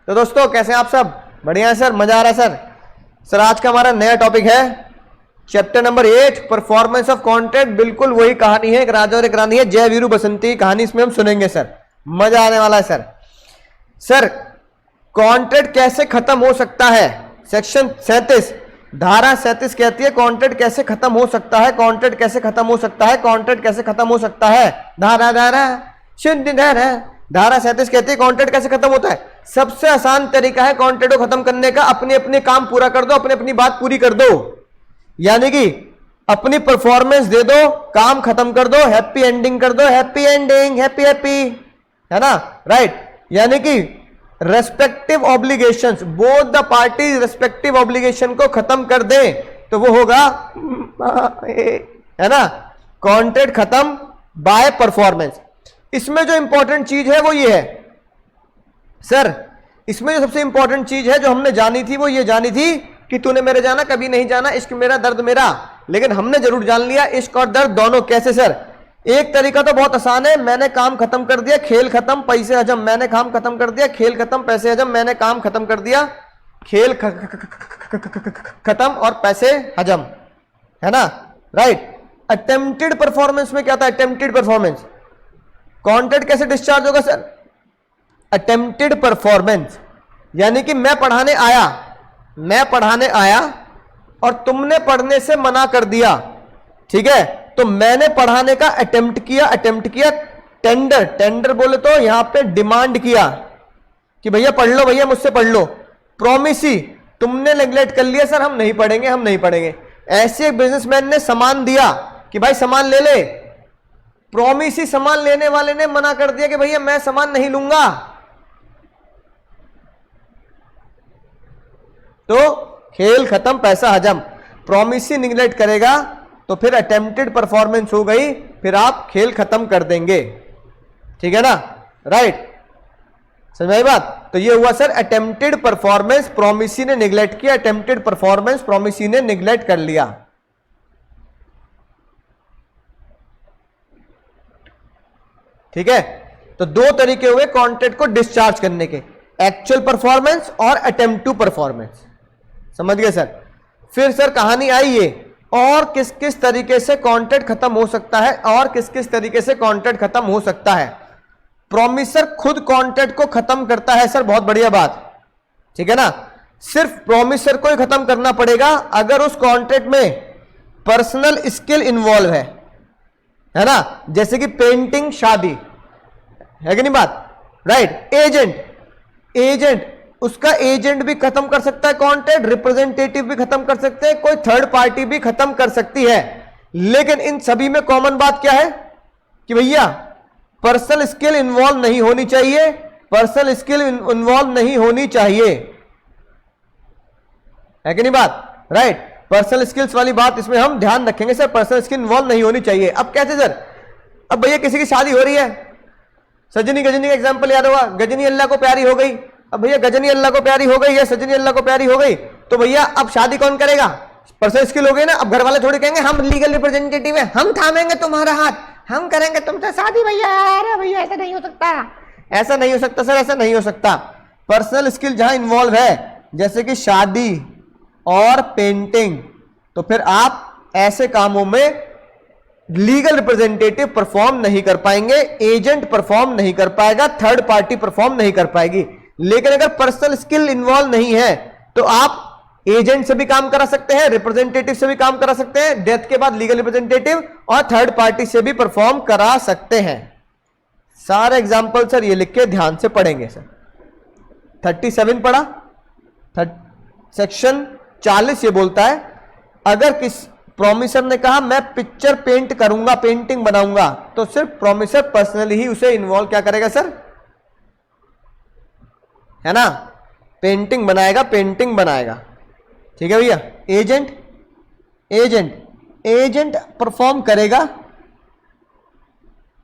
तो दोस्तों कैसे हैं आप सब? बढ़िया है सर, मजा आ रहा है सर। सर आज का हमारा नया टॉपिक है chapter number 8 performance of contract. बिल्कुल वही कहानी है, एक राजा और एक रानी है, जय वीरू बसंती की कहानी इसमें हम सुनेंगे सर, मजा आने वाला है सर। सर कॉन्ट्रैक्ट कैसे खत्म हो सकता है? सेक्शन 37 धारा 37 कहती है कॉन्ट्रैक्ट कैसे खत्म हो सकता है, कॉन्ट्रैक्ट कैसे खत्म हो सकता है, कॉन्ट्रैक्ट कैसे खत्म हो सकता है। धारा धारा शुद्ध धारा धारा 37 कहती है कॉन्ट्रैक्ट कैसे खत्म होता है। सबसे आसान तरीका है कॉन्ट्रैक्ट को खत्म करने का, अपने अपने काम पूरा कर दो, अपनी अपनी बात पूरी कर दो, यानी कि अपनी परफॉर्मेंस दे दो, काम खत्म कर दो, हैप्पी एंडिंग कर दो, हैप्पी एंडिंग, हैप्पी हैप्पी, है ना, राइट। यानी कि respective obligations, both the parties respective obligation को खत्म कर दे तो वो होगा, है ना, कॉन्ट्रैक्ट खत्म बाय परफॉर्मेंस। इसमें जो इंपॉर्टेंट चीज है वो ये है सर, इसमें जो सबसे इंपॉर्टेंट चीज है जो हमने जानी थी वो ये जानी थी कि तूने मेरे जाना कभी नहीं जाना, इश्क मेरा दर्द मेरा, लेकिन हमने जरूर जान लिया इश्क और दर्द दोनों। कैसे सर? एक तरीका तो बहुत आसान है, मैंने काम खत्म कर दिया, खेल खत्म पैसे हजम, मैंने काम खत्म कर दिया, खेल खत्म पैसे हजम, मैंने काम खत्म कर दिया, खेल खत्म और पैसे हजम, है ना, राइट। अटेम्प्टेड परफॉर्मेंस में क्या था? अटेम्प्टेड परफॉर्मेंस कॉन्ट्रैक्ट कैसे डिस्चार्ज होगा सर? अटेम्प्टेड परफॉर्मेंस यानी कि मैं पढ़ाने आया और तुमने पढ़ने से मना कर दिया, ठीक है, तो मैंने पढ़ाने का अटेम्प्ट किया, टेंडर बोले तो यहां पे डिमांड किया कि भैया पढ़ लो, भैया मुझसे पढ़ लो। प्रोमिसी तुमने नेग्लेक्ट कर लिया, सर हम नहीं पढ़ेंगे। ऐसे एक बिजनेसमैन ने सामान दिया कि भाई सामान ले ले, प्रोमिसी सामान लेने वाले ने मना कर दिया कि भैया मैं सामान नहीं लूंगा, तो खेल खत्म पैसा हजम। प्रोमिसी निगलेक्ट करेगा तो फिर अटेम्प्टेड परफॉर्मेंस हो गई, फिर आप खेल खत्म कर देंगे, ठीक है ना, राइट, समझ आई बात? तो ये हुआ सर अटेम्प्टेड परफॉर्मेंस, प्रोमिसी ने निगलेक्ट किया, अटेम्प्टेड परफॉर्मेंस प्रोमिसी ने निगलेक्ट कर लिया, ठीक है। तो दो तरीके हुए कॉन्ट्रैक्ट को डिस्चार्ज करने के, एक्चुअल परफॉर्मेंस और अटेम्प्ट टू परफॉर्मेंस, समझ गए सर। फिर सर कहानी आई ये, और किस किस तरीके से कॉन्ट्रैक्ट खत्म हो सकता है, और किस किस तरीके से कॉन्ट्रैक्ट खत्म हो सकता है। प्रोमिसर खुद कॉन्ट्रैक्ट को खत्म करता है सर, बहुत बढ़िया बात, ठीक है ना। सिर्फ प्रोमिसर को ही खत्म करना पड़ेगा अगर उस कॉन्ट्रैक्ट में पर्सनल स्किल इन्वॉल्व है ना, जैसे कि पेंटिंग, शादी, है कि नहीं बात, राइट। एजेंट उसका एजेंट भी खत्म कर सकता है कॉन्ट्रैक्ट, रिप्रेजेंटेटिव भी खत्म कर सकते हैं, कोई थर्ड पार्टी भी खत्म कर सकती है, लेकिन इन सभी में कॉमन बात क्या है कि भैया पर्सनल स्किल इन्वॉल्व नहीं होनी चाहिए, पर्सनल स्किल इन्वॉल्व नहीं होनी चाहिए, है कि नहीं बात, राइट। पर्सनल स्किल्स वाली बात इसमें हम ध्यान रखेंगे सर, पर्सनल स्किल इन्वॉल्व नहीं होनी चाहिए। अब कैसे सर? अब भैया किसी की शादी हो रही है, सजनी गजनी का एग्जांपल याद होगा, गजनी अल्लाह को प्यारी हो गई, अब भैया गजनी अल्लाह को प्यारी हो गई या सजनी अल्लाह को प्यारी हो गई, तो भैया अब शादी कौन करेगा? पर्सनल स्किल हो गई ना। अब घर वाले थोड़ी कहेंगे हम लीगल रिप्रेजेंटेटिव है, हम थामेंगे तुम्हारा हाथ, हम करेंगे तुमसे शादी, भैया अरे भैया ऐसा नहीं हो सकता, ऐसा नहीं हो सकता सर, ऐसा नहीं हो सकता। पर्सनल स्किल जहां इन्वॉल्व है जैसे कि शादी और पेंटिंग, तो फिर आप ऐसे कामों में लीगल रिप्रेजेंटेटिव परफॉर्म नहीं कर पाएंगे, एजेंट परफॉर्म नहीं कर पाएगा, थर्ड पार्टी परफॉर्म नहीं कर पाएगी। लेकिन अगर पर्सनल स्किल इन्वॉल्व नहीं है तो आप एजेंट से भी काम करा सकते हैं, रिप्रेजेंटेटिव से भी काम करा सकते हैं, डेथ के बाद लीगल रिप्रेजेंटेटिव और थर्ड पार्टी से भी परफॉर्म करा सकते हैं। सारे एग्जांपल सर ये लिख के ध्यान से पढ़ेंगे सर। 37 पढ़ा, सेक्शन 40 ये बोलता है अगर किस प्रोमिसर ने कहा मैं पिक्चर पेंट करूंगा, पेंटिंग बनाऊंगा, तो सिर्फ प्रोमिसर पर्सनली ही उसे इन्वॉल्व क्या करेगा सर, है ना, पेंटिंग बनाएगा, ठीक है भैया। एजेंट परफॉर्म करेगा,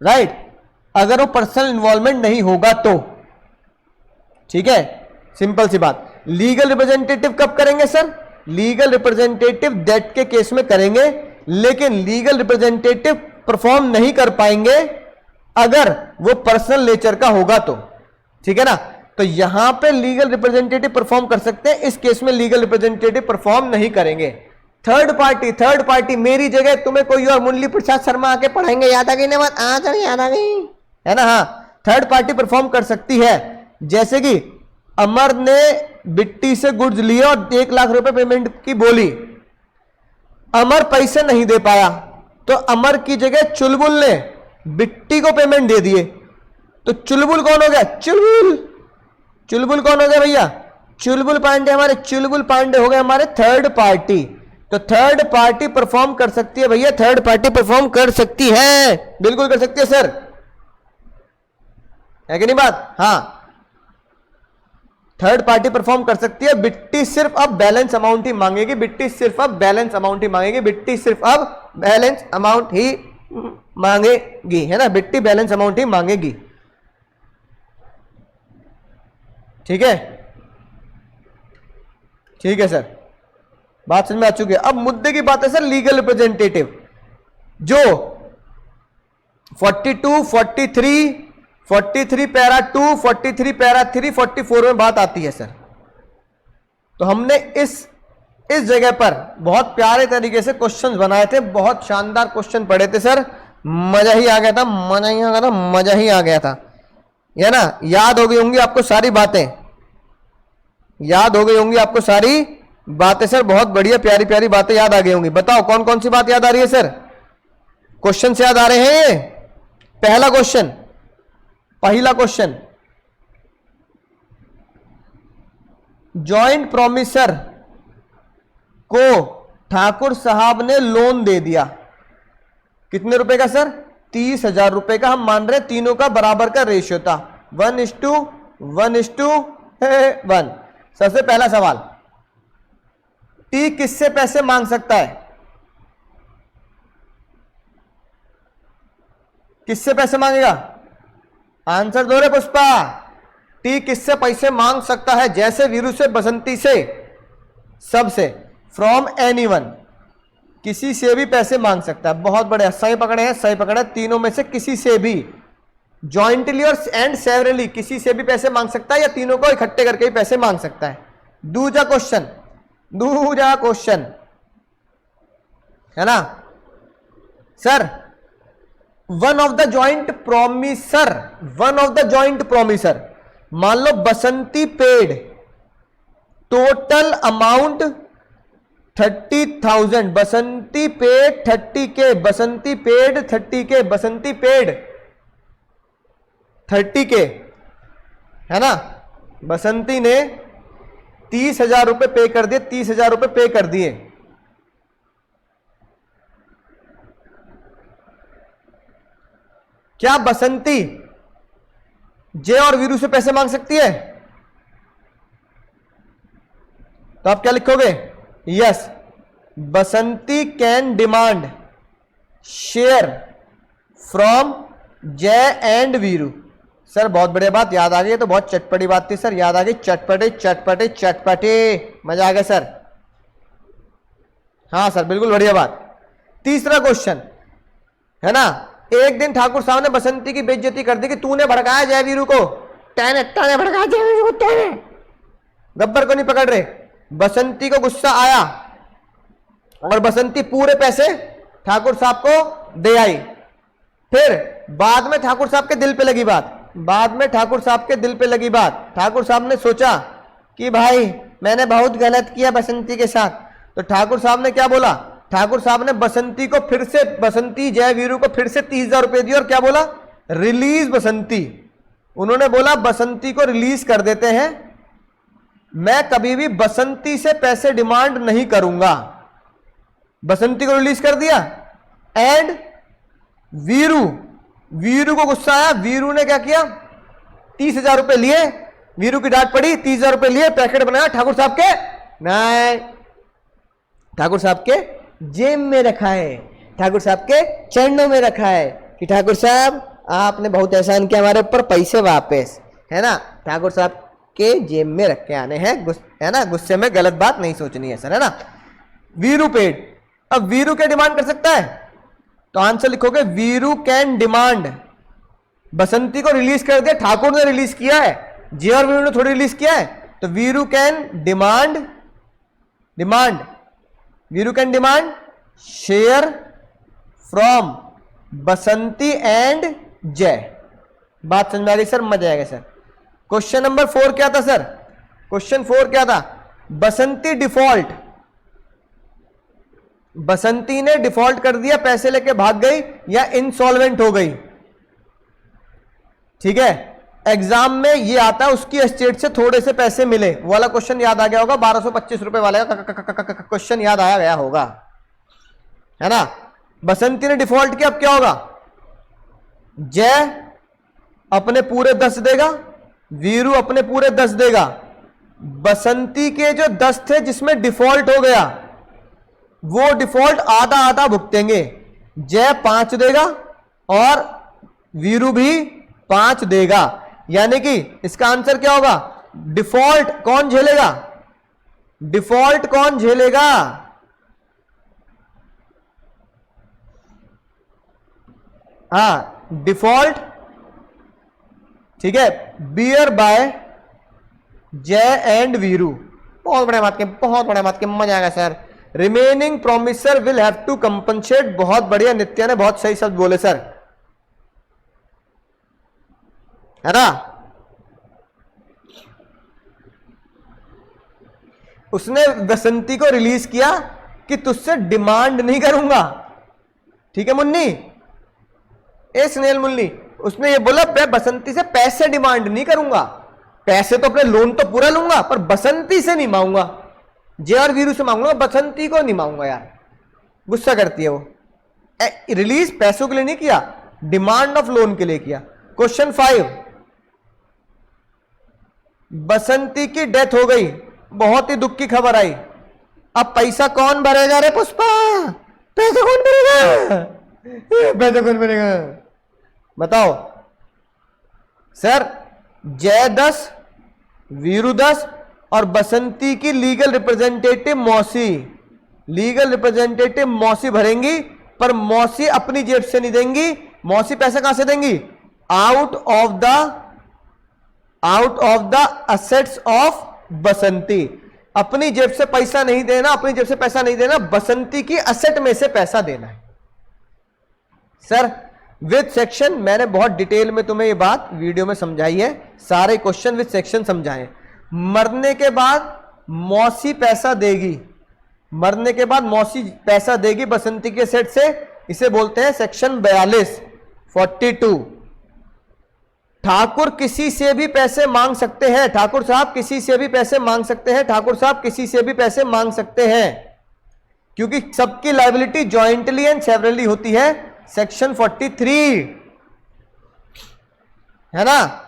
राइट, अगर वो पर्सनल इन्वॉल्वमेंट नहीं होगा तो, ठीक है, सिंपल सी बात। लीगल रिप्रेजेंटेटिव कब करेंगे सर? लीगल रिप्रेजेंटेटिव डेथ के केस में करेंगे, लेकिन लीगल रिप्रेजेंटेटिव परफॉर्म नहीं कर पाएंगे अगर वो पर्सनल नेचर का होगा तो, ठीक है ना। तो यहां पे लीगल रिप्रेजेंटेटिव परफॉर्म कर सकते हैं, इस केस में लीगल रिप्रेजेंटेटिव परफॉर्म नहीं करेंगे। थर्ड पार्टी मेरी जगह तुम्हें कोई और मुरली प्रसाद शर्मा आके पढ़ाएंगे, याद आ गई ना बात? याद आ गई है ना? हाँ, थर्ड पार्टी परफॉर्म कर सकती है। जैसे कि अमर ने बिट्टी से गुड्स लिए और 1 लाख रुपए पेमेंट की बोली, अमर पैसे नहीं दे पाया, तो अमर की जगह चुलबुल ने बिट्टी को पेमेंट दे दिए, तो चुलबुल कौन हो गया? चुलबुल कौन हो गया भैया? चुलबुल पांडे हो गए हमारे थर्ड पार्टी। तो थर्ड पार्टी परफॉर्म कर सकती है भैया, थर्ड पार्टी परफॉर्म कर सकती है, बिल्कुल कर सकती है सर, है कि नहीं बात? हाँ, थर्ड पार्टी परफॉर्म कर सकती है। बिट्टी सिर्फ अब बैलेंस अमाउंट ही मांगेगी, बिट्टी सिर्फ अब बैलेंस अमाउंट ही मांगेगी, है ना? बिट्टी बैलेंस अमाउंट ही मांगेगी, ठीक है सर, बात समझ में आ चुकी है। अब मुद्दे की बात है सर, लीगल रिप्रेजेंटेटिव जो 42, 43 पैरा 2, 43 पैरा 3, 44 में बात आती है सर। तो हमने इस जगह पर बहुत प्यारे तरीके से क्वेश्चंस बनाए थे, बहुत शानदार क्वेश्चन पढ़े थे सर, मजा ही आ गया था, है ना? याद हो गई होंगी आपको सारी बातें, सर, बहुत बढ़िया प्यारी प्यारी बातें याद आ गई होंगी। बताओ कौन कौन सी बात याद आ रही है सर? क्वेश्चन से याद आ रहे हैं? पहला क्वेश्चन, जॉइंट प्रोमिसर को ठाकुर साहब ने लोन दे दिया, कितने रुपए का सर? 30,000 रुपए का। हम मान रहे हैं तीनों का बराबर का रेशियो था, 1:1:1। सबसे पहला सवाल, टी किससे पैसे मांग सकता है? किससे पैसे मांगेगा? आंसर दो रे पुष्पा। टी किससे पैसे मांग सकता है? जैसे वीरू से, बसंती से, सबसे, फ्रॉम एनीवन, किसी से भी पैसे मांग सकता है। बहुत बढ़िया, सही पकड़े, तीनों में से किसी से भी, जॉइंटली और एंड सेवरली, किसी से भी पैसे मांग सकता है या तीनों को इकट्ठे करके ही पैसे मांग सकता है। दूसरा क्वेश्चन है ना sir, one of the joint promisor, मान लो बसंती पेड टोटल अमाउंट 30,000, बसंती पेड 30K, बसंती पेड 30K, है ना? बसंती ने 30,000 रुपए पे कर दिए, 30,000 रुपए पे कर दिए। क्या बसंती जय और वीरू से पैसे मांग सकती है? तो आप क्या लिखोगे? Yes, Basanti can demand share from जय एंड वीरू। सर बहुत बढ़िया बात याद आ गई, तो बहुत चटपटी बात थी सर, याद आ गई, चटपटे, मजा आ गया सर। हाँ सर, बिल्कुल बढ़िया बात। तीसरा क्वेश्चन है ना, एक दिन ठाकुर साहब ने बसंती की बेइज्जती कर दी कि तूने भड़काया जयवीरू को, ने भड़काया जयवीरू को, गब्बर को नहीं पकड़ रहे। बसंती को गुस्सा आया और बसंती पूरे पैसे ठाकुर साहब को दे आई। फिर बाद में ठाकुर साहब के दिल पे लगी बात, ठाकुर साहब ने सोचा कि भाई मैंने बहुत गलत किया बसंती के साथ, तो ठाकुर साहब ने क्या बोला? ठाकुर साहब ने बसंती को फिर से, बसंती जय वीरू को फिर से 30,000 रुपए दिए और क्या बोला? रिलीज बसंती। उन्होंने बोला बसंती को रिलीज कर देते हैं, मैं कभी भी बसंती से पैसे डिमांड नहीं करूंगा। बसंती को रिलीज कर दिया एंड वीरू को गुस्सा आया, वीरू ने क्या किया? 30,000 रुपए लिए, वीरू की डांट पड़ी, 30,000 रुपए लिए, पैकेट बनाया, ठाकुर साहब के नहीं, ठाकुर साहब के जेब में रखा है, ठाकुर साहब के चरणों में रखा है कि ठाकुर साहब आपने बहुत एहसान किया हमारे ऊपर, पैसे वापस, है ना? ठाकुर साहब के जेब में रख के आने हैं, है ना? गुस्से में गलत बात नहीं सोचनी है सर, है ना? वीरू पेड। अब वीरू क्या डिमांड कर सकता है? तो आंसर लिखोगे वीरू कैन डिमांड। बसंती को रिलीज कर दिया, ठाकुर ने रिलीज किया है, जे और वीरू ने थोड़ी रिलीज किया है, तो Veeru can demand Veeru can demand share from Basanti and जय। बात समझ में आ गई सर? मजा आएगा सर। क्वेश्चन नंबर 4 क्या था सर? क्वेश्चन 4 क्या था? बसंती डिफॉल्ट, बसंती ने डिफॉल्ट कर दिया, पैसे लेके भाग गई या इंसॉल्वेंट हो गई। ठीक है, एग्जाम में ये आता है उसकी एस्टेट से थोड़े से पैसे मिले, वो वाला क्वेश्चन याद आ गया होगा, 1225 रुपए वाले का क्वेश्चन याद आया गया होगा, है ना। बसंती ने डिफॉल्ट किया, अब क्या होगा? जय अपने पूरे 10 देगा, वीरू अपने पूरे 10 देगा। बसंती के जो 10 थे जिसमें डिफॉल्ट हो गया, वो डिफॉल्ट आधा आधा भुगतेंगे। जय 5 देगा और वीरू भी 5 देगा, यानी कि इसका आंसर क्या होगा? डिफॉल्ट कौन झेलेगा? डिफॉल्ट कौन झेलेगा? डिफॉल्ट, ठीक है, बियर बाय जय एंड वीरू। बहुत बड़े बात के, बहुत बड़े बात के, मजा आएगा sir. Remaining promisor will have to compensate. बहुत बढ़िया, नित्या ने बहुत सही शब्द बोले सर, है ना। उसने बसंती को रिलीज किया कि तुझसे डिमांड नहीं करूंगा, ठीक है मुन्नी, ए स्नेल मुन्नी। उसने ये बोला मैं बसंती से पैसे डिमांड नहीं करूंगा, पैसे तो अपने लोन तो पूरा लूंगा पर बसंती से नहीं मांगूंगा, जय और वीरू से मांगूंगा, बसंती को नहीं मांगूंगा। यार गुस्सा करती है वो। रिलीज पैसों के लिए नहीं किया, डिमांड ऑफ लोन के लिए किया। क्वेश्चन 5, बसंती की डेथ हो गई, बहुत ही दुख की खबर आई। अब पैसा कौन भरेगा रे पुष्पा? पैसा कौन भरेगा? पैसा कौन भरेगा बताओ सर? जय 10, वीरू 10 और बसंती की लीगल रिप्रेजेंटेटिव मौसी, लीगल रिप्रेजेंटेटिव मौसी भरेंगी, पर मौसी अपनी जेब से नहीं देंगी। मौसी पैसा कहां से देंगी? Out of the assets of Basanti. अपनी जेब से पैसा नहीं देना, अपनी जेब से पैसा नहीं देना, बसंती की असेट में से पैसा देना है सर। विद सेक्शन, मैंने बहुत डिटेल में तुम्हें ये बात वीडियो में समझाई है, सारे क्वेश्चन विद सेक्शन समझाए। मरने के बाद मौसी पैसा देगी, मरने के बाद मौसी पैसा देगी बसंती के सेट से, इसे बोलते हैं सेक्शन 42। ठाकुर किसी से भी पैसे मांग सकते हैं, ठाकुर साहब किसी से भी पैसे मांग सकते हैं, ठाकुर साहब किसी से भी पैसे मांग सकते हैं, क्योंकि सबकी लायबिलिटी जॉइंटली एंड सेवरली होती है, सेक्शन 43, है ना।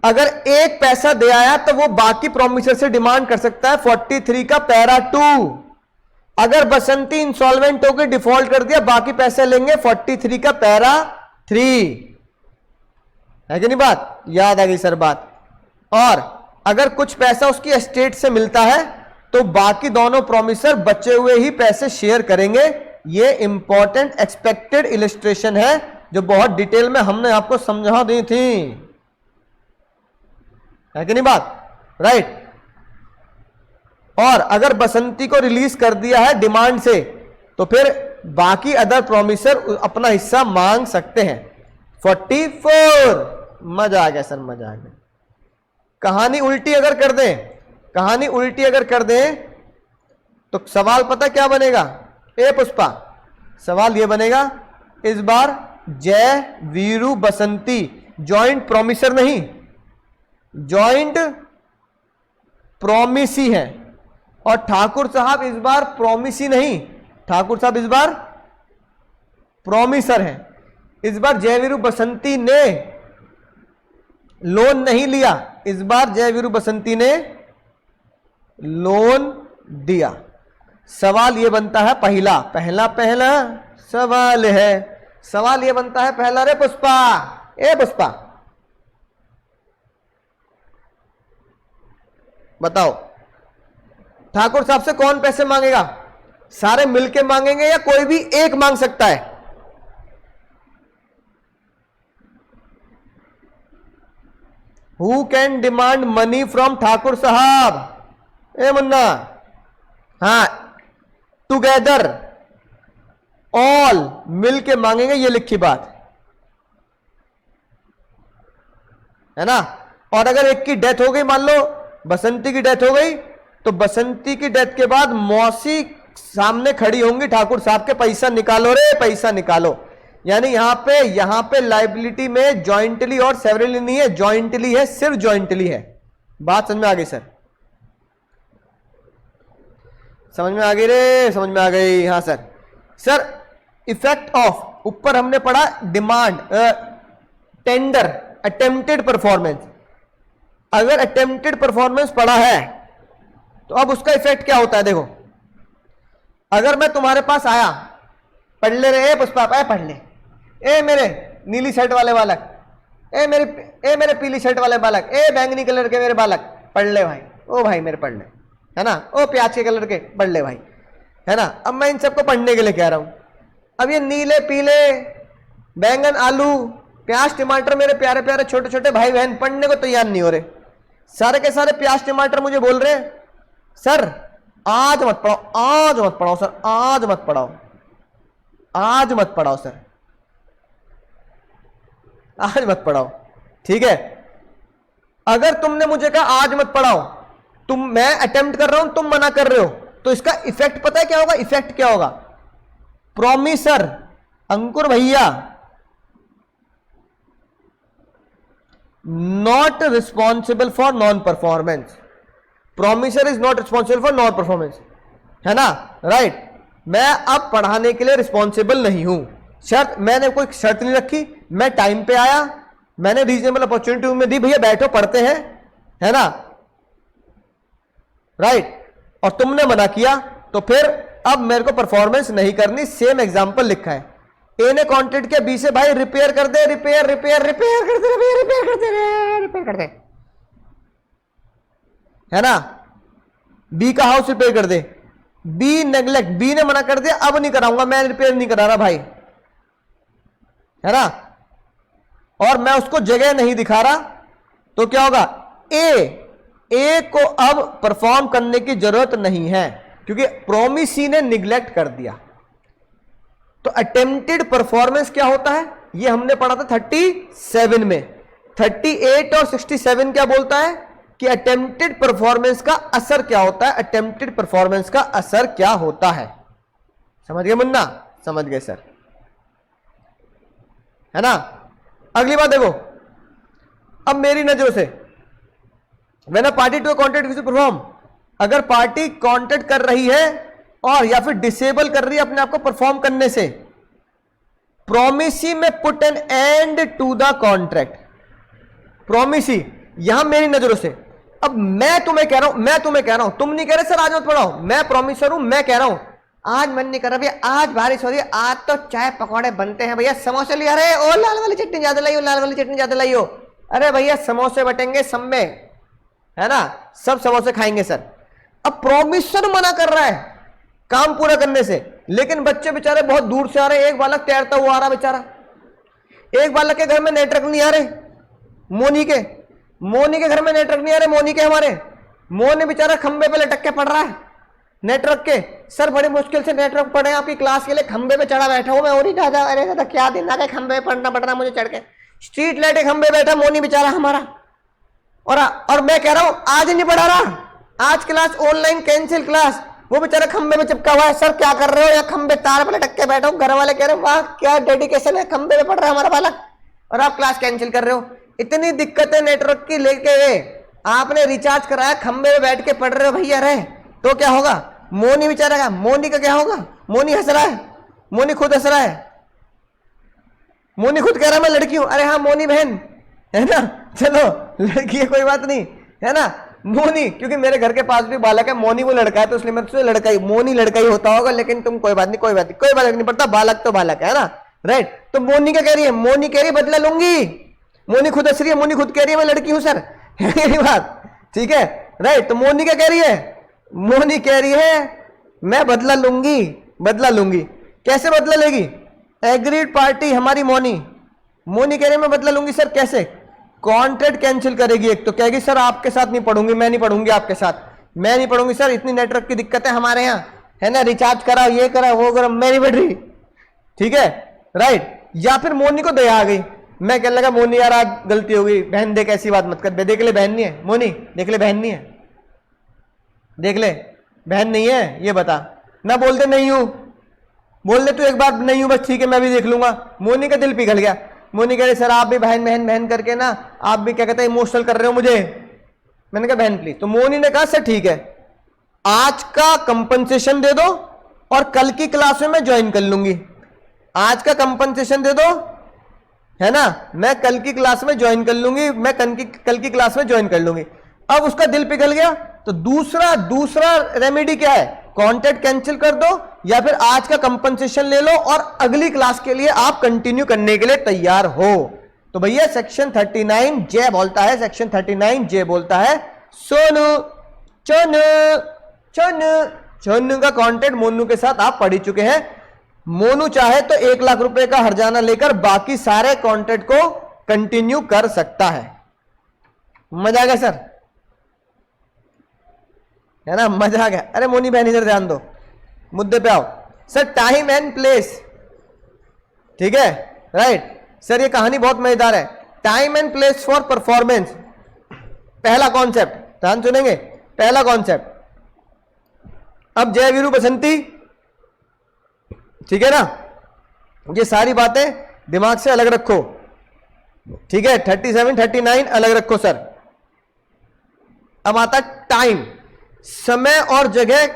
अगर एक पैसा दे आया तो वो बाकी प्रोमिसर से डिमांड कर सकता है, 43 का पैरा 2। अगर बसंती इंसॉल्वेंट होकर डिफॉल्ट कर दिया, बाकी पैसे लेंगे 43 का पैरा 3, है कि नहीं? बात याद आ गई सर बात। और अगर कुछ पैसा उसकी एस्टेट से मिलता है तो बाकी दोनों प्रोमिसर बचे हुए ही पैसे शेयर करेंगे। ये इंपॉर्टेंट एक्सपेक्टेड इलस्ट्रेशन है जो बहुत डिटेल में हमने आपको समझा दी थी, है कि नहीं बात? राइट। और अगर बसंती को रिलीज कर दिया है डिमांड से, तो फिर बाकी अदर प्रोमिसर अपना हिस्सा मांग सकते हैं। 44, मजा आ गया सर, मजा आ गया। कहानी उल्टी अगर कर दें, कहानी उल्टी अगर कर दें तो सवाल पता क्या बनेगा? ए पुष्पा, सवाल ये बनेगा, इस बार जय वीरू बसंती जॉइंट प्रोमिसर नहीं, जॉइंट प्रोमिसी है, और ठाकुर साहब इस बार प्रोमिसी नहीं, ठाकुर साहब इस बार प्रोमिसर है। इस बार जय वीरू बसंती ने लोन नहीं लिया, इस बार जय वीरू बसंती ने लोन दिया। सवाल यह बनता है पहला सवाल है, सवाल यह बनता है पहला, रे पुष्पा, ए पुष्पा बताओ, ठाकुर साहब से कौन पैसे मांगेगा? सारे मिलके मांगेंगे या कोई भी एक मांग सकता है? Who can demand money from Thakur साहब? ए मुन्ना, हाँ, टुगेदर ऑल मिल के मांगेंगे, ये लिखी बात है ना। और अगर एक की डेथ हो गई, मान लो बसंती की डेथ हो गई, तो बसंती की डेथ के बाद मौसी सामने खड़ी होंगी ठाकुर साहब के, पैसा निकालो रे, पैसा निकालो। यानी यहां पे लाइबिलिटी में जॉइंटली और सेवरली नहीं है, जॉइंटली है, सिर्फ जॉइंटली है। बात समझ में आ गई सर? समझ में आ गई रे, समझ में आ गई। हाँ सर। सर इफेक्ट ऑफ, ऊपर हमने पढ़ा डिमांड, टेंडर, अटेम्प्टेड परफॉर्मेंस। अगर अटेम्प्टेड परफॉर्मेंस पढ़ा है तो अब उसका इफेक्ट क्या होता है? देखो, अगर मैं तुम्हारे पास आया, पढ़ ले रे पुष्पा, पढ़ ले, ए मेरे नीली शर्ट वाले बालक, ए मेरे पीली शर्ट वाले बालक, ए बैंगनी कलर के मेरे बालक, पढ़ ले भाई, ओ भाई मेरे पढ़ ले, है ना, ओ प्याज के कलर के पढ़ ले भाई, है ना। अब मैं इन सबको पढ़ने के लिए कह रहा हूं। अब ये नीले पीले बैंगन आलू प्याज टमाटर मेरे प्यारे प्यारे छोटे छोटे भाई बहन पढ़ने को तैयार नहीं हो रहे। सारे के सारे प्याज टमाटर मुझे बोल रहे हैं सर आज मत पढ़ाओ, आज मत पढ़ाओ सर, आज मत पढ़ाओ, आज मत पढ़ाओ सर, आज मत पढ़ाओ। ठीक है, अगर तुमने मुझे कहा आज मत पढ़ाओ, मैं अटेम्प्ट कर रहा हूं, तुम मना कर रहे हो, तो इसका इफेक्ट पता है क्या होगा? इफेक्ट क्या होगा? प्रोमिसर अंकुर भैया not responsible for non performance, promisor is not responsible for non performance, है ना, राइट। मैं अब पढ़ाने के लिए रिस्पॉन्सिबल नहीं हूं। शर्त, मैंने कोई शर्त नहीं रखी, मैं टाइम पे आया, मैंने रीजनेबल अपॉर्चुनिटी में दी, भैया बैठो पढ़ते हैं, है ना, राइट। और तुमने मना किया, तो फिर अब मेरे को परफॉर्मेंस नहीं करनी। सेम एग्जांपल लिखा है, ए ने कॉन्टेक्ट किया बी से, भाई रिपेयर कर दे, रिपेयर रिपेयर रिपेयर कर दे, रिपेयर कर दे, रिपेयर कर दे, है ना, बी का हाउस रिपेयर कर दे। बी नेग्लेक्ट, बी ने मना कर दिया, अब नहीं कराऊंगा, मैं रिपेयर नहीं करा रहा भाई, है ना, और मैं उसको जगह नहीं दिखा रहा, तो क्या होगा? ए को अब परफॉर्म करने की जरूरत नहीं है, क्योंकि प्रोमिसी ने निग्लेक्ट कर दिया। तो अटेम्प्टेड परफॉर्मेंस क्या होता है? ये हमने पढ़ा था 37 में। 38 और 67 क्या बोलता है कि अटेम्प्टेड परफॉर्मेंस का असर क्या होता है, अटेम्प्टेड परफॉर्मेंस का असर क्या होता है। समझ गए मुन्ना? समझ गए सर, है ना। अगली बात देखो, अब मेरी नजरों से, when a party to contract to perform, अगर पार्टी कॉन्ट्रैक्ट कर रही है और या फिर डिसेबल कर रही है अपने आप को परफॉर्म करने से, प्रोमिसी में put an end to the contract. Promisee यहां मेरी नजरों से, अब मैं तुम्हें कह रहा हूं, तुम नहीं कह रहे सर आज मत पढ़ाओ, मैं प्रोमिसर हूं, मैं कह रहा हूं आज मन नहीं कर रहा भैया, आज बारिश हो रही है, आज तो चाय पकौड़े बनते हैं भैया, समोसे लिया, अरे ओ लाल वाली चटनी ज्यादा लाइयो, लाल वाली चटनी ज्यादा लाइयो, अरे भैया समोसे बटेंगे सब में, है ना, सब समोसे खाएंगे सर। अब प्रोमिसर मना कर रहा है काम पूरा करने से, लेकिन बच्चे बेचारे बहुत दूर से आ रहे, एक बालक तैरता हुआ आ रहा बेचारा, एक बालक के घर में नेटवर्क नहीं आ रहे, मोनी के घर में नेटवर्क नहीं आ रहे, मोनी के हमारे, मोनी बेचारा खंबे पे लटक के पढ़ रहा है नेटवर्क के, सर बड़ी मुश्किल से नेटवर्क पढ़े आपकी क्लास के लिए, खंबे पे चढ़ा बैठा हूं मैं, और ही दादा, अरे दादा क्या दिन आ गए, खंबे पे पढ़ना पड़ रहा मुझे चढ़ के, स्ट्रीट लाइट के खंबे बैठा मोनी बेचारा हमारा, और मैं कह रहा हूं आज नहीं पढ़ा रहा, आज क्लास ऑनलाइन कैंसिल क्लास, वो बेचारा खंबे में चिपका हुआ है, सर क्या कर रहे हो, या खंबे तार पे लटक के बैठा हूं, घर वाले कह रहे हो वाह क्या डेडिकेशन है, खंबे पे पढ़ रहा है हमारा बालक, और आप क्लास कैंसिल कर रहे हो। इतनी दिक्कतें नेटवर्क की लेके आपने रिचार्ज कराया, खंबे में बैठ के पढ़ रहे हो भैया, रहे तो क्या होगा? मोनी बेचारा का, मोनी का क्या होगा? मोनी हंस रहा है, मोनी खुद हंस रहा है, मोनी खुद कह रहा है मैं लड़की हूं, अरे हाँ मोनी बहन है ना, चलो लड़की है कोई बात नहीं, है ना, मोनी, क्योंकि मेरे घर के पास भी बालक है, मोनी वो लड़का है, तो इसलिए मैं तुझे लड़का ही, मोनी लड़का ही होता होगा, लेकिन तुम कोई बात नहीं, कोई बात नहीं पड़ता, बालक तो बालक है ना, राइट। तो मोनी क्या कह रही है? मोनी कह रही है बदला लूंगी, मोनी खुद हंस रही है, मोनी खुद कह रही है मैं लड़की हूं सर, ये बात ठीक है, राइट। तो मोनी क्या कह रही है? मोनी कह रही है मैं बदला लूंगी। कैसे बदला लेगी? एग्रीड पार्टी हमारी मोनी कह रही है मैं बदला लूंगी सर, कैसे? कॉन्ट्रैक्ट कैंसिल करेगी एक, तो कहेगी सर आपके साथ नहीं पढ़ूंगी, मैं नहीं पढ़ूंगी आपके साथ, मैं नहीं पढ़ूंगी सर, इतनी नेटवर्क की दिक्कत है हमारे यहाँ, है ना, रिचार्ज कराओ, ये कराओ, वो करो, मैं नहीं पढ़ रही। ठीक है, राइट। या फिर मोनी को दया आ गई, मैं कहने लगा मोनी यार आज गलती हो गई, बहन देख ऐसी बात मत कर, देख ले बहन नहीं है, मोनी देख ले बहन नहीं है, देख ले बहन नहीं है, ये बता ना, बोल दे नहीं हूं, बोल दे तू एक बार नहीं हूं बस, ठीक है मैं भी देख लूंगा। मोनी का दिल पिघल गया, मोनी कह रही सर आप भी बहन बहन बहन करके ना, आप भी क्या कहते हैं इमोशनल कर रहे हो मुझे। मैंने कहा बहन प्लीज, तो मोनी ने कहा सर ठीक है, आज का कंपनसेशन दे दो और कल की क्लास में मैं ज्वाइन कर लूंगी, आज का कंपनसेशन दे दो, है ना, मैं कल की क्लास में ज्वाइन कर लूंगी, मैं कल की क्लास में ज्वाइन कर लूंगी। अब उसका दिल पिघल गया, तो दूसरा रेमेडी क्या है, कॉन्ट्रैक्ट कैंसिल कर दो या फिर आज का कंपनसेशन ले लो और अगली क्लास के लिए आप कंटिन्यू करने के लिए तैयार हो। तो भैया सेक्शन 39 जे बोलता है, सेक्शन 39 जे बोलता है सोनू चोनू चोनू चोनू का कॉन्ट्रैक्ट मोनू के साथ आप पढ़ चुके हैं। मोनू चाहे तो 1 लाख रुपए का हर्जाना लेकर बाकी सारे कॉन्ट्रैक्ट को कंटिन्यू कर सकता है। मजा आ गया सर, है ना, मजा आ गया। अरे मोनी बहन इधर ध्यान दो, मुद्दे पे आओ सर। टाइम एंड प्लेस, ठीक है, राइट सर, ये कहानी बहुत मजेदार है। Time and place for performance, पहला कॉन्सेप्ट, ध्यान सुनेंगे, पहला कॉन्सेप्ट। अब जय वीरू बसंती, ठीक है ना, ये सारी बातें दिमाग से अलग रखो, ठीक है, 37 39 अलग रखो सर। अब आता टाइम, समय और जगह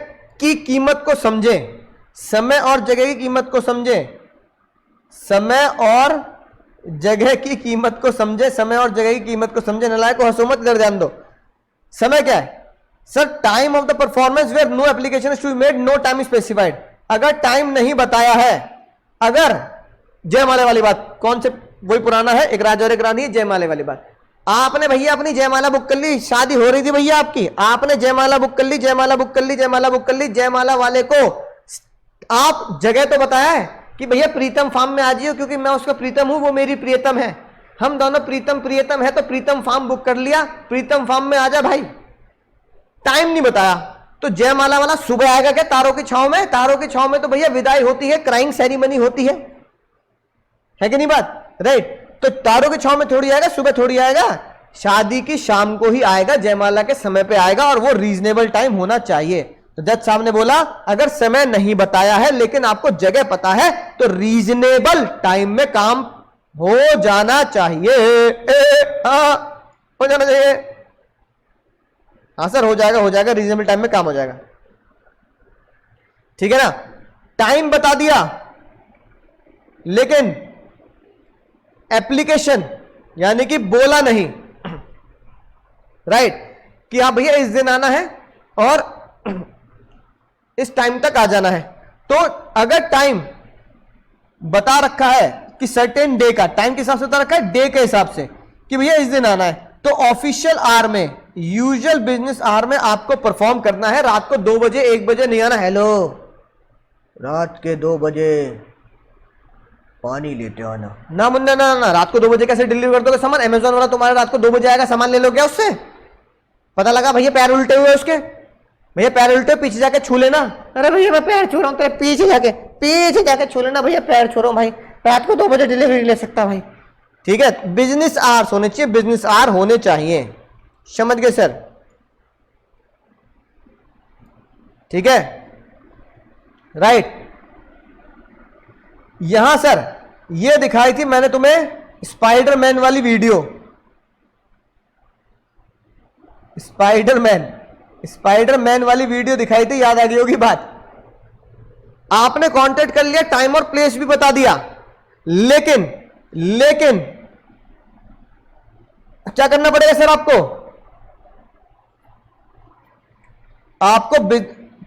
की कीमत को समझें, समय और जगह की कीमत को समझें, समय और जगह की कीमत को समझे, समय और जगह की कीमत को समझे। नलायक को हंसो मत, इधर ध्यान दो। समय क्या है sir, time of the performance where no application is to be made, no time specified. अगर टाइम नहीं बताया है, अगर जयमाला वाली बात, कौन से, वही पुराना है, एक राजा और एक रानी, जयमाला वाली बात। आपने भैया अपनी जयमाला बुक कर ली, शादी हो रही थी भैया आपकी, आपने जयमाला बुक कर ली, जयमाला बुक कर ली, जयमाला बुक कर ली। जयमाला वाले को आप जगह तो बताया है कि भैया प्रीतम फार्म में आ जाइए, क्योंकि मैं उसका प्रीतम हूं, वो मेरी प्रियतम है, हम दोनों प्रीतम प्रियतम है, तो प्रीतम फार्म बुक कर लिया, प्रीतम फार्म में आ जा भाई। टाइम नहीं बताया, तो जयमाला वाला सुबह आएगा क्या तारों की छांव में, तारों की छांव में तो भैया विदाई होती है, क्राइंग सेरेमनी होती है कि नहीं बात, राइट। तो तारों की छांव में थोड़ी आएगा, सुबह थोड़ी आएगा, शादी की शाम को ही आएगा, जयमाला के समय पे आएगा, और वो रीजनेबल टाइम होना चाहिए। तो जज साहब ने बोला अगर समय नहीं बताया है लेकिन आपको जगह पता है, तो रीजनेबल टाइम में काम हो जाना चाहिए। हो जाना चाहिए, हाँ सर हो जाएगा, हो जाएगा, रीजनेबल टाइम में काम हो जाएगा, ठीक है ना। टाइम बता दिया लेकिन एप्लीकेशन यानी कि बोला नहीं, राइट, कि हाँ भैया इस दिन आना है और इस टाइम तक आ जाना है। तो अगर टाइम बता रखा है कि सर्टेन डे का, टाइम के हिसाब से बता रखा है, डे के हिसाब से कि भैया इस दिन आना है, तो ऑफिशियल आवर में, यूजुअल बिजनेस आवर में आपको परफॉर्म करना है। रात को 2 बजे 1 बजे नहीं आना, हेलो रात के 2 बजे पानी लेते आना, ना मुन्ना ना, ना रात को 2 बजे कैसे डिलीवर कर दोगे सामान, अमेजोन वाला तुम्हारे रात को 2 बजे आएगा, सामान ले लो क्या उससे, पता लगा भैया पैर उल्टे हुए उसके, भैया पैर उल्टे, पीछे जाके छू लेना, अरे भैया मैं पैर छू रहा हूँ, तेरे पीछे जाके छू लेना, भैया पैर छू रहा हूँ भाई, रात को 2 बजे डिलीवरी ले सकता भाई, ठीक है। बिजनेस आवर्स होने चाहिए, बिजनेस आवर होने चाहिए, समझ गए सर, ठीक है, राइट। यहां सर ये दिखाई थी मैंने तुम्हें स्पाइडरमैन वाली वीडियो, स्पाइडरमैन वाली वीडियो दिखाई थी, याद आ गई होगी बात। आपने कांटेक्ट कर लिया, टाइम और प्लेस भी बता दिया, लेकिन क्या करना पड़ेगा सर आपको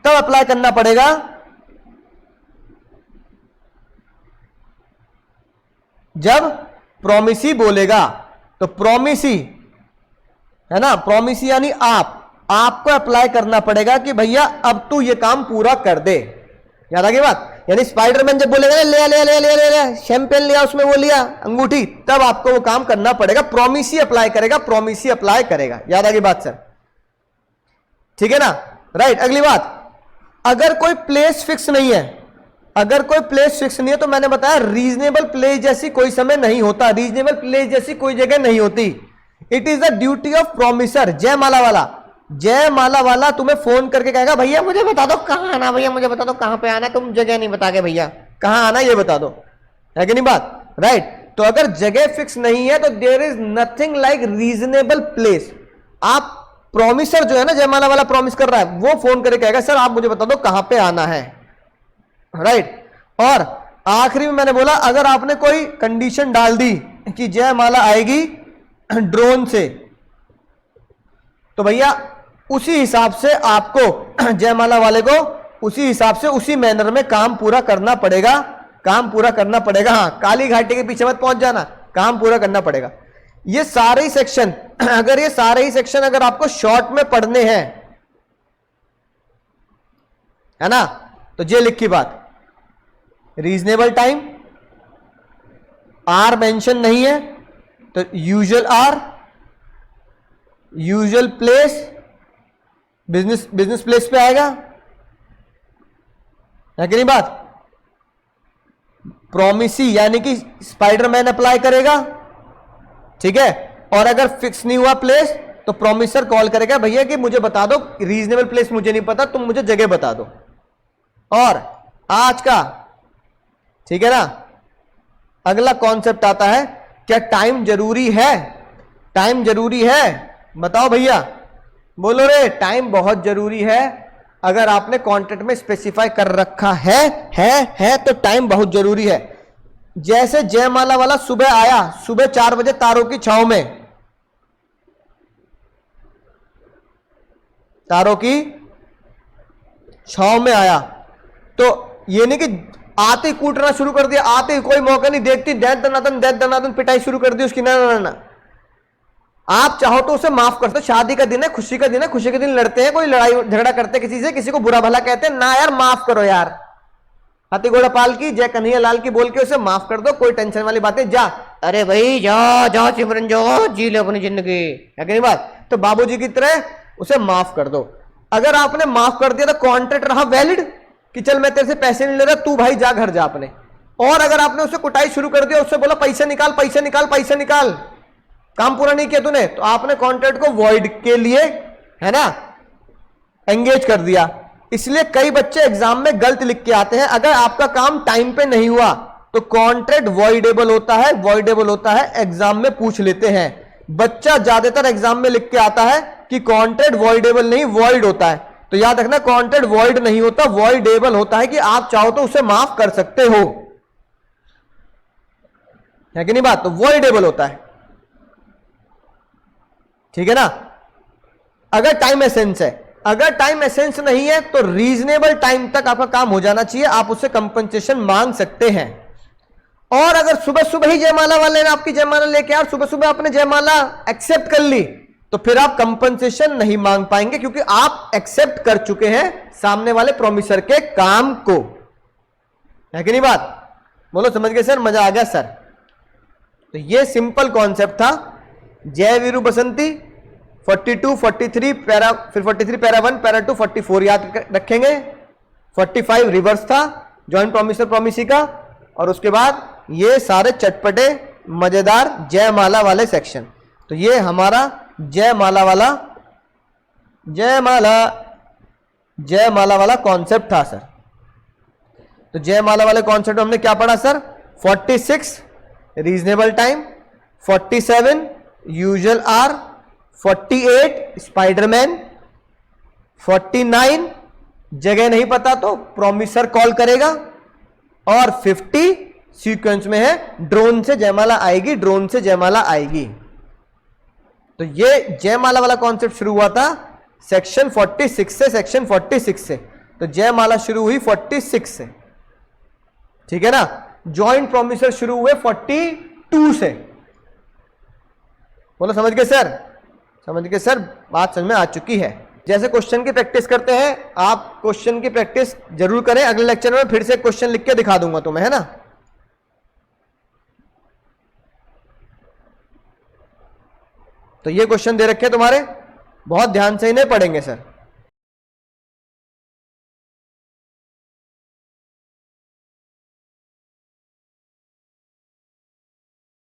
तब अप्लाई करना पड़ेगा जब प्रोमिसी बोलेगा। तो प्रोमिसी है ना, प्रोमिसी यानी आपको अप्लाई करना पड़ेगा कि भैया अब तू ये काम पूरा कर दे, याद आ गई बात। यानी स्पाइडरमैन जब बोलेगा ना ले ले ले ले ले ले शैंपेन लिया, उसमें वो लिया अंगूठी, तब आपको वो काम करना पड़ेगा, प्रोमिसी अप्लाई करेगा, प्रोमिसी अप्लाई करेगा। याद आ गई बात सर? ठीक है ना, राइट। अगली बात, अगर कोई प्लेस फिक्स नहीं है, अगर कोई प्लेस फिक्स नहीं है तो मैंने बताया रीजनेबल प्लेस जैसी कोई समय नहीं होता, रीजनेबल प्लेस जैसी कोई जगह नहीं होती। It is the duty of promisor. जयमाला वाला, जयमाला वाला तुम्हें फोन करके कहेगा भैया मुझे बता दो कहां आना, भैया मुझे बता दो कहां पे आना, तुम जगह नहीं बता के भैया कहां आना ये बता दो, है कि नहीं बात? राइट। तो अगर जगह फिक्स नहीं है तो there is nothing like reasonable place. आप प्रोमिसर जो है ना, जयमाला वाला प्रॉमिस कर रहा है, वो फोन करके कहेगा सर आप मुझे बता दो कहां पे आना है, राइट। और आखिरी में मैंने बोला अगर आपने कोई कंडीशन डाल दी कि जयमाला आएगी ड्रोन से, तो भैया उसी हिसाब से आपको जयमाला वाले को उसी हिसाब से उसी मैनर में काम पूरा करना पड़ेगा, काम पूरा करना पड़ेगा। हाँ, काली घाटी के पीछे मत पहुंच जाना, काम पूरा करना पड़ेगा। ये सारे ही सेक्शन अगर ये सारे ही सेक्शन अगर आपको शॉर्ट में पढ़ने हैं, है ना, तो ये लिखी बात, रीजनेबल टाइम, आर मेंशन नहीं है तो usual hour, usual place, business place पे आएगा, है कि नहीं बात? प्रोमिसी यानी कि स्पाइडरमैन अप्लाई करेगा, ठीक है। और अगर फिक्स नहीं हुआ प्लेस तो प्रोमिसर कॉल करेगा भैया कि मुझे बता दो, रीजनेबल प्लेस मुझे नहीं पता, तुम मुझे जगह बता दो। और आज का, ठीक है ना, अगला कॉन्सेप्ट आता है, क्या टाइम जरूरी है? टाइम जरूरी है? बताओ भैया, बोलो रे, टाइम बहुत जरूरी है। अगर आपने कॉन्ट्रैक्ट में स्पेसिफाई कर रखा है तो टाइम बहुत जरूरी है। जैसे जयमाला वाला सुबह आया, सुबह 4 बजे तारों की छांव में, तारों की छांव में आया, तो ये नहीं कि आते ही कूटना शुरू कर दिया, आते ही कोई मौका नहीं देखती दैत दनादन पिटाई शुरू कर दी उसकी। ना, आप चाहो तो उसे माफ कर दो, शादी का दिन है, खुशी का दिन है, खुशी के दिन लड़ते हैं, कोई लड़ाई झगड़ा करते हैं किसी से, किसी को बुरा भला कहते हैं ना, यार माफ करो यार, हाथी घोड़ा पाल की जय कन्हैया लाल की बोल के उसे माफ कर दो, कोई टेंशन वाली बातें, जा अरे भाई जा जा सिमरन जाओ, जी ले अपनी जिंदगी, है कि नहीं बात? तो बाबूजी की तरह उसे माफ कर दो। अगर आपने माफ कर दिया तो कॉन्ट्रैक्ट रहा वैलिड कि चल मैं तेरे से पैसे नहीं ले रहा, तू भाई जा घर जा अपने। और अगर आपने उसे कुटाई शुरू कर दिया, उससे बोला पैसे निकाल पैसे निकाल पैसे निकाल, काम पूरा नहीं किया तूने, तो आपने कॉन्ट्रैक्ट को वॉइड के लिए, है ना, एंगेज कर दिया। इसलिए कई बच्चे एग्जाम में गलत लिख के आते हैं, अगर आपका काम टाइम पे नहीं हुआ तो कॉन्ट्रैक्ट वॉइडेबल होता है, वॉइडेबल होता है, एग्जाम में पूछ लेते हैं। बच्चा ज्यादातर एग्जाम में लिख के आता है कि कॉन्ट्रैक्ट वॉइडेबल नहीं, वॉइड होता है। तो याद रखना, कॉन्ट्रैक्ट वॉइड नहीं होता, वॉइडेबल होता है कि आप चाहो तो उसे माफ कर सकते हो, है कि नहीं बात? तो वॉइडेबल होता है, ठीक है ना। अगर टाइम एसेंस है, अगर टाइम एसेंस नहीं है तो रीजनेबल टाइम तक आपका काम हो जाना चाहिए, आप उससे कंपनसेशन मांग सकते हैं। और अगर सुबह सुबह ही जयमाला वाले ने आपकी जयमाला लेके आया, सुबह सुबह आपने जयमाला एक्सेप्ट कर ली, तो फिर आप कंपनसेशन नहीं मांग पाएंगे, क्योंकि आप एक्सेप्ट कर चुके हैं सामने वाले प्रोमिसर के काम को, है कि नहीं बात? बोलो समझ गए सर? मजा आ गया सर? तो ये सिंपल कॉन्सेप्ट था। जय वीरू बसंती 42 43 पैरा, फिर 43 पैरा 1 पैरा 2 44 याद रखेंगे। 45 रिवर्स था जॉइंट प्रोमिसर प्रोमिसी का, और उसके बाद ये सारे चटपटे मजेदार जयमाला वाले सेक्शन। तो ये हमारा जयमाला वाला कॉन्सेप्ट था सर। तो जयमाला वाले कॉन्सेप्ट हमने क्या पढ़ा sir? 46 reasonable time, 47 usual hour, 48 Spiderman, 49 जगह नहीं पता तो प्रोमिसर कॉल करेगा, और 50 सीक्वेंस में है ड्रोन से जयमाला आएगी, ड्रोन से जयमाला आएगी। तो ये जयमाला वाला कॉन्सेप्ट शुरू हुआ था सेक्शन 46 से, सेक्शन 46 से। तो जयमाला शुरू हुई 46 से, ठीक है ना। जॉइंट प्रोमिसर शुरू हुए 42 से। बोलो समझ गए सर? समझ गए सर? बात समझ में आ चुकी है। जैसे क्वेश्चन की प्रैक्टिस करते हैं, आप क्वेश्चन की प्रैक्टिस जरूर करें। अगले लेक्चर में फिर से क्वेश्चन लिख के दिखा दूंगा तुम्हें, है ना। तो ये क्वेश्चन दे रखे तुम्हारे, बहुत ध्यान से इन्हें पढ़ेंगे सर।